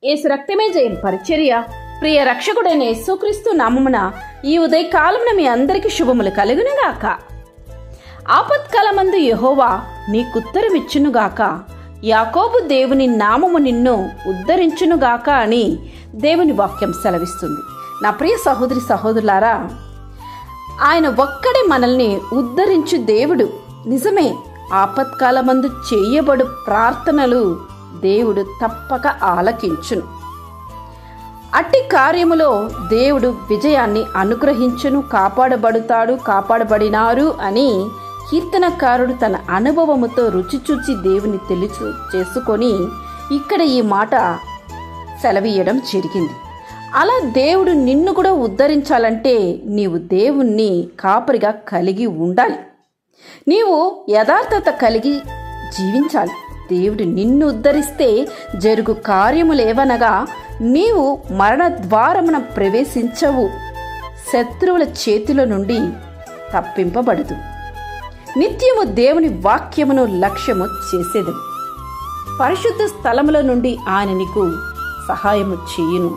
యేసు రక్తమే జయం పరిచర్య. ప్రియ రక్షకుడైన యేసుక్రీస్తు నామమున ఈ ఉదయకాలమున మీ అందరికీ శుభములు కలుగునుగాక. ఆపత్కాలమందు యెహోవా నీకుత్తరమిచ్చునుగాక, యాకోబు దేవుని నామము నిన్ను ఉద్ధరించునుగాక అని దేవుని వాక్యం సెలవిస్తుంది. నా ప్రియ సహోదరి సహోదరులారా, ఆయన ఒక్కడే మనల్ని ఉద్ధరించు దేవుడు. నిజమే, ఆపత్కాలమందు చేయబడు ప్రార్థనలు దేవుడు తప్పక ఆలకించును. అట్టి కార్యములో దేవుడు విజయాన్ని అనుగ్రహించును, కాపాడబడినారు అని కీర్తనకారుడు తన అనుభవముతో రుచి చూచి దేవుని తెలుసు చేసుకొని ఇక్కడ ఈ మాట సెలవీయడం జరిగింది. అలా దేవుడు నిన్ను కూడా ఉద్ధరించాలంటే నీవు దేవుణ్ణి కాపరిగా కలిగి ఉండాలి. నీవు యథార్థత కలిగి జీవించాలి. దేవుడు నిన్ను ఉద్ధరిస్తే జరుగు కార్యములేవనగా, నీవు మరణ ద్వారమున ప్రవేశించవు, శత్రువుల చేతిలో నుండి తప్పింపబడదు, నిత్యము దేవుని వాక్యమును లక్ష్యము చేసేదు, పరిశుద్ధ స్థలముల నుండి ఆయన నీకు సహాయము చేయును,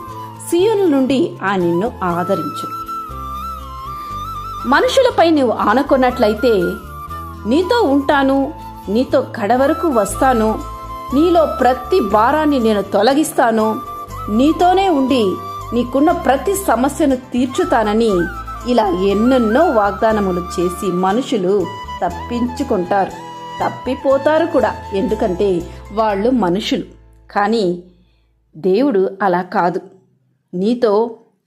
సీయోను నుండి ఆయన నిన్ను ఆదరించు. మనుషులపై నీవు ఆనుకున్నట్లయితే, నీతో ఉంటాను, నీతో కడవరకు వస్తాను, నీలో ప్రతి భారాన్ని నేను తొలగిస్తాను, నీతోనే ఉండి నీకున్న ప్రతి సమస్యను తీర్చుతానని ఇలా ఎన్నెన్నో వాగ్దానములు చేసి మనుషులు తప్పించుకుంటారు, తప్పిపోతారు కూడా. ఎందుకంటే వాళ్ళు మనుషులు. కానీ దేవుడు అలా కాదు. నీతో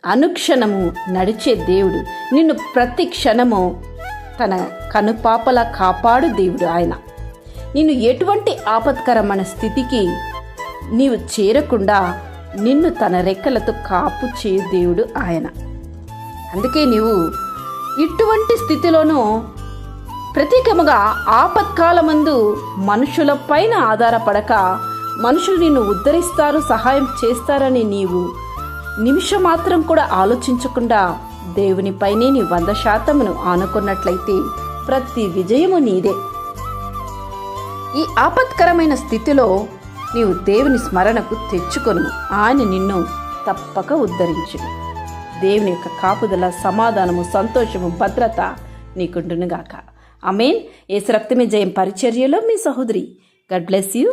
అనుక్షణము నడిచే దేవుడు, నిన్ను ప్రతి క్షణము తన కనుపాపలా కాపాడు దేవుడు ఆయన. నిన్ను ఎటువంటి ఆపత్కరమైన స్థితికి నీవు చేరకుండా నిన్ను తన రెక్కలతో కాపు చేయు దేవుడు ఆయన. అందుకే నీవు ఇటువంటి స్థితిలోనూ ప్రత్యేకముగా ఆపత్కాలమందు మనుషుల పైన ఆధారపడక, మనుషులు నిన్ను ఉద్ధరిస్తారు, సహాయం చేస్తారని నీవు నిమిషం మాత్రం కూడా ఆలోచించకుండా దేవునిపైనే నీ 100% ఆనుకున్నట్లయితే ప్రతి విజయము నీదే. ఈ ఆపత్కరమైన స్థితిలో నీవు దేవుని స్మరణకు తెచ్చుకొను, ఆయన నిన్ను తప్పక ఉద్ధరించు. దేవుని యొక్క కాపుదల, సమాధానము, సంతోషము, భద్రత నీకుండునుగాక. ఆమేన్. యేసు రక్తమే జయం పరిచర్యలో మీ సహోదరి. God bless you.